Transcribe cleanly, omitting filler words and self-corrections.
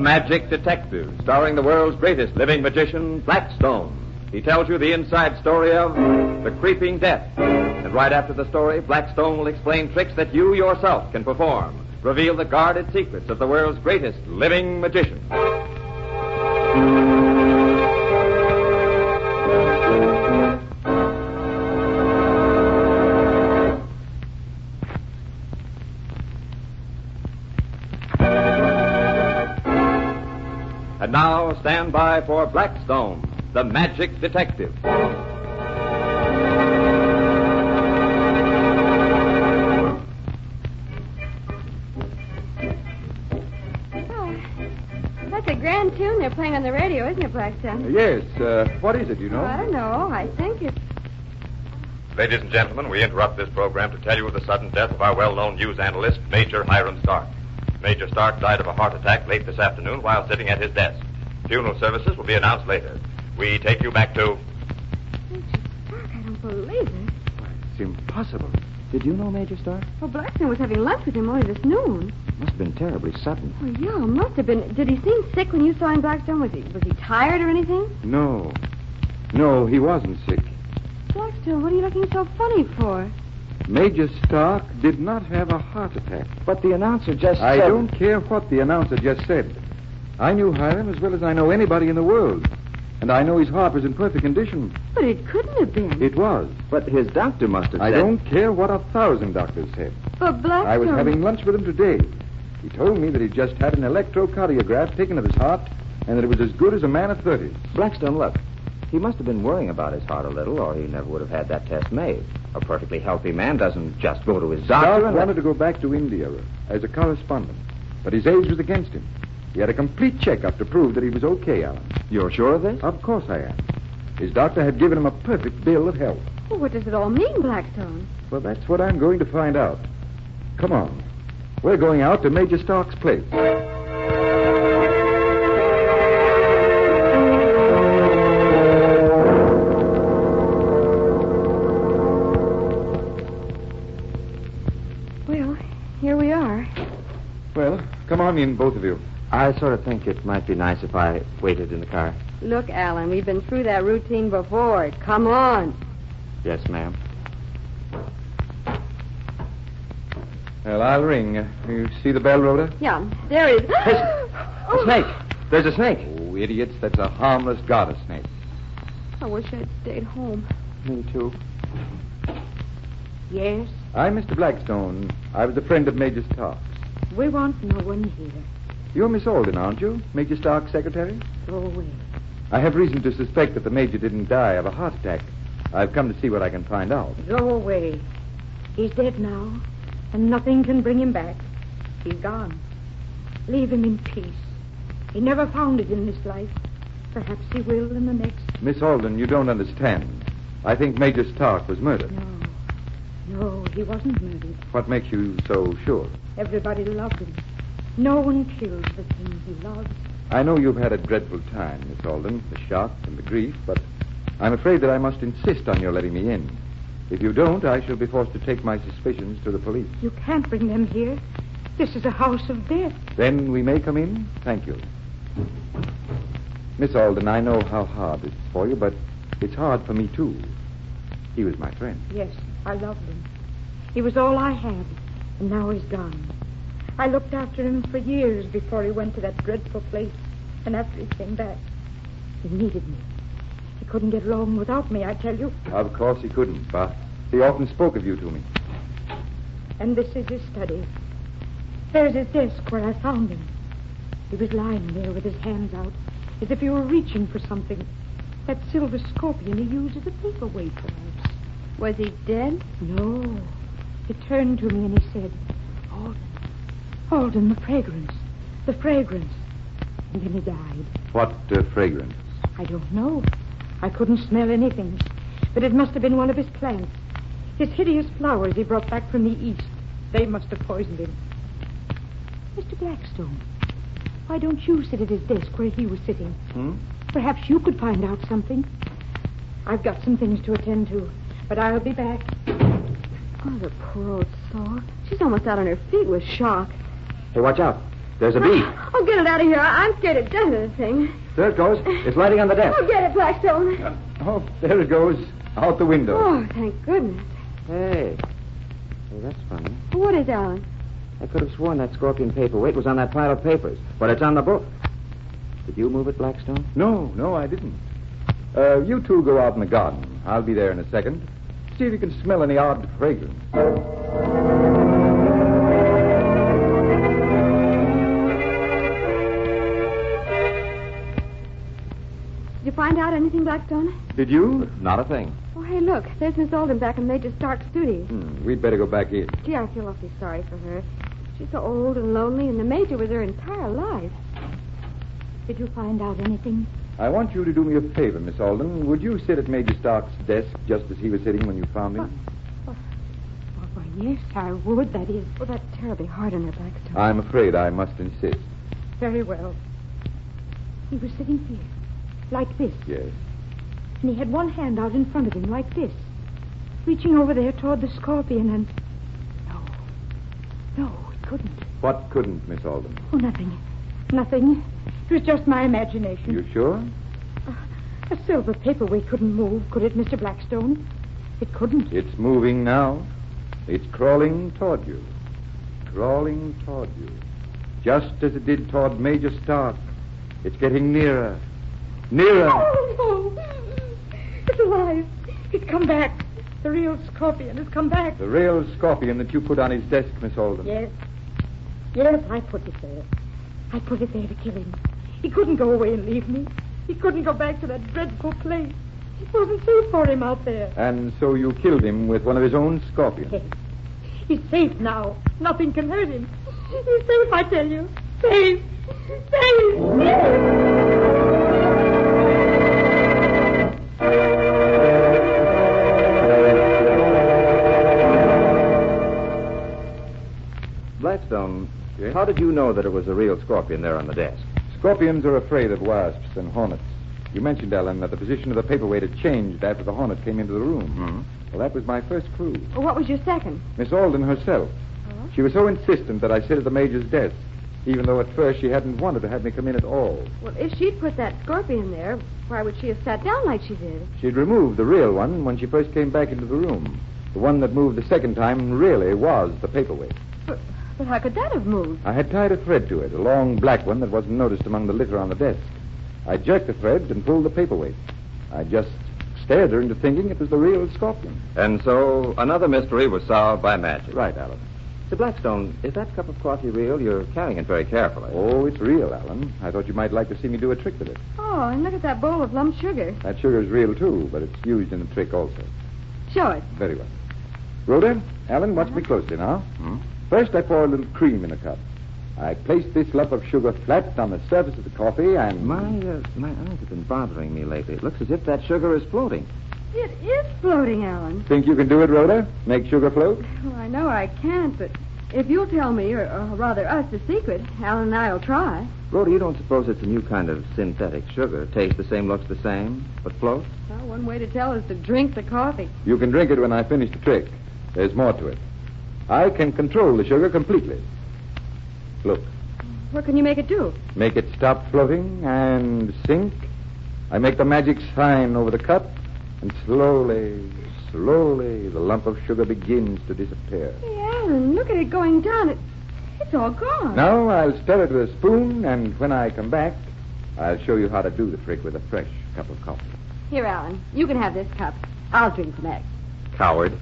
Magic Detective, starring the world's greatest living magician, Blackstone. He tells you the inside story of the creeping death. And right after the story, Blackstone will explain tricks that you yourself can perform. Reveal the guarded secrets of the world's greatest living magician. And now, stand by for Blackstone, the Magic Detective. That's a grand tune they're playing on the radio, isn't it, Blackstone? Yes. What is it, you know? I don't know. I think it's... Ladies and gentlemen, we interrupt this program to tell you of the sudden death of our well-known news analyst, Major Hiram Stark. Major Stark died of a heart attack late this afternoon while sitting at his desk. Funeral services will be announced later. We take you back to... Major Stark, I don't believe it. It's impossible. Did you know Major Stark? Well, Blackstone was having lunch with him only this noon. Must have been terribly sudden. Well, yeah, must have been. Did he seem sick when you saw him, Blackstone? Was he tired or anything? No. No, he wasn't sick. Blackstone, what are you looking so funny for? Major Stark did not have a heart attack. But the announcer just I said... don't care what the announcer just said. I knew Hiram as well as I know anybody in the world. And I know his heart was in perfect condition. But it couldn't have been. It was. But his doctor must have I said... don't care what 1,000 doctors said. But Blackstone... I was having lunch with him today. He told me that he'd just had an electrocardiograph taken of his heart and that it was as good as a man of 30. Blackstone, look. He must have been worrying about his heart a little, or he never would have had that test made. A perfectly healthy man doesn't just go to his doctor Stark wanted to go back to India as a correspondent, but his age was against him. He had a complete checkup to prove that he was okay, Alan. You're sure of this? Of course I am. His doctor had given him a perfect bill of health. Well, what does it all mean, Blackstone? Well, that's what I'm going to find out. Come on. We're going out to Major Stark's place. Well, here we are. Well, come on in, both of you. I sort of think it might be nice if I waited in the car. Look, Alan, we've been through that routine before. Come on. Yes, ma'am. Well, I'll ring. You see the bell, Rhoda? Yeah, there is. A snake. There's a snake. Oh, idiots, that's a harmless goddess snake. I wish I'd stayed home. Me too. Yes? I'm Mr. Blackstone. I was a friend of Major Stark's. We want no one here. You're Miss Alden, aren't you? Major Stark's secretary? Go away. I have reason to suspect that the Major didn't die of a heart attack. I've come to see what I can find out. Go away. He's dead now, and nothing can bring him back. He's gone. Leave him in peace. He never found it in this life. Perhaps he will in the next. Miss Alden, you don't understand. I think Major Stark was murdered. No, he wasn't murdered. What makes you so sure? Everybody loved him. No one kills the thing he loves. I know you've had a dreadful time, Miss Alden, the shock and the grief, but I'm afraid that I must insist on your letting me in. If you don't, I shall be forced to take my suspicions to the police. You can't bring them here. This is a house of death. Then we may come in? Thank you. Miss Alden, I know how hard this is for you, but it's hard for me, too. He was my friend. Yes, I loved him. He was all I had, and now he's gone. I looked after him for years before he went to that dreadful place, and after he came back. He needed me. He couldn't get along without me, I tell you. Of course he couldn't, but he often spoke of you to me. And this is his study. There's his desk where I found him. He was lying there with his hands out, as if he were reaching for something. That silver scorpion he used as a paperweight, perhaps. Was he dead? No. He turned to me and he said, Alden, the fragrance. The fragrance. And then he died. What fragrance? I don't know. I couldn't smell anything. But it must have been one of his plants. His hideous flowers he brought back from the east. They must have poisoned him. Mr. Blackstone, why don't you sit at his desk where he was sitting? Perhaps you could find out something. I've got some things to attend to, but I'll be back. Oh, the poor old soul. She's almost out on her feet with shock. Hey, watch out. There's a beep. Oh, get it out of here. I'm scared to death of this thing. There it goes. It's lighting on the desk. Oh, get it, Blackstone. Oh, there it goes. Out the window. Oh, thank goodness. Hey, that's funny. What is, Alan? I could have sworn that scorpion paperweight was on that pile of papers, but it's on the book. Did you move it, Blackstone? No, I didn't. You two go out in the garden. I'll be there in a second. See if you can smell any odd fragrance. Did you find out anything, Blackstone? Did you? Not a thing. Oh, hey, look. There's Miss Alden back in Major Stark's studio. We'd better go back in. Gee, I feel awfully sorry for her. She's so old and lonely, and the Major was her entire life. Did you find out anything? I want you to do me a favor, Miss Alden. Would you sit at Major Stark's desk just as he was sitting when you found him? Why, yes, I would. That is. Oh, that's terribly hard on her, Blackstone. I'm afraid I must insist. Very well. He was sitting here, like this. Yes. And he had one hand out in front of him, like this, reaching over there toward the scorpion, and... No, it couldn't. What couldn't, Miss Alden? Oh, nothing. Nothing. It was just my imagination. You sure? A silver paperweight couldn't move, could it, Mr. Blackstone? It couldn't. It's moving now. It's crawling toward you. Crawling toward you. Just as it did toward Major Stark. It's getting nearer. Nearer. Oh, no. It's alive. It's come back. The real scorpion has come back. The real scorpion that you put on his desk, Miss Alden. Yes. Yes, I put it there. I put it there to kill him. He couldn't go away and leave me. He couldn't go back to that dreadful place. It wasn't safe for him out there. And so you killed him with one of his own scorpions. Yes. He's safe now. Nothing can hurt him. He's safe, I tell you. Safe. Safe. Blackstone, how did you know that it was a real scorpion there on the desk? Scorpions are afraid of wasps and hornets. You mentioned, Ellen, that the position of the paperweight had changed after the hornet came into the room. Mm-hmm. Well, that was my first clue. Well, what was your second? Miss Alden herself. Oh? She was so insistent that I sit at the Major's desk, even though at first she hadn't wanted to have me come in at all. Well, if she'd put that scorpion there, why would she have sat down like she did? She'd removed the real one when she first came back into the room. The one that moved the second time really was the paperweight. But how could that have moved? I had tied a thread to it, a long black one that wasn't noticed among the litter on the desk. I jerked the thread and pulled the paperweight. I just stared her into thinking it was the real scorpion. And so another mystery was solved by magic. Right, Alan. Sir Blackstone, is that cup of coffee real? You're carrying it very carefully. Oh, it's real, Alan. I thought you might like to see me do a trick with it. Oh, and look at that bowl of lump sugar. That sugar's real, too, but it's used in the trick also. Show it. Very well. Rhoda, Alan, watch me closely now. First, I pour a little cream in a cup. I place this lump of sugar flat on the surface of the coffee and... My eyes have been bothering me lately. It looks as if that sugar is floating. It is floating, Alan. Think you can do it, Rhoda? Make sugar float? Well, I know I can't, but if you'll tell me, or rather us, the secret, Alan and I'll try. Rhoda, you don't suppose it's a new kind of synthetic sugar? Tastes the same, looks the same, but floats? Well, one way to tell is to drink the coffee. You can drink it when I finish the trick. There's more to it. I can control the sugar completely. Look. What can you make it do? Make it stop floating and sink. I make the magic sign over the cup, and slowly, the lump of sugar begins to disappear. Hey, Alan, look at it going down. It's all gone. Now I'll stir it with a spoon, and when I come back, I'll show you how to do the trick with a fresh cup of coffee. Here, Alan, you can have this cup. I'll drink the next. Coward.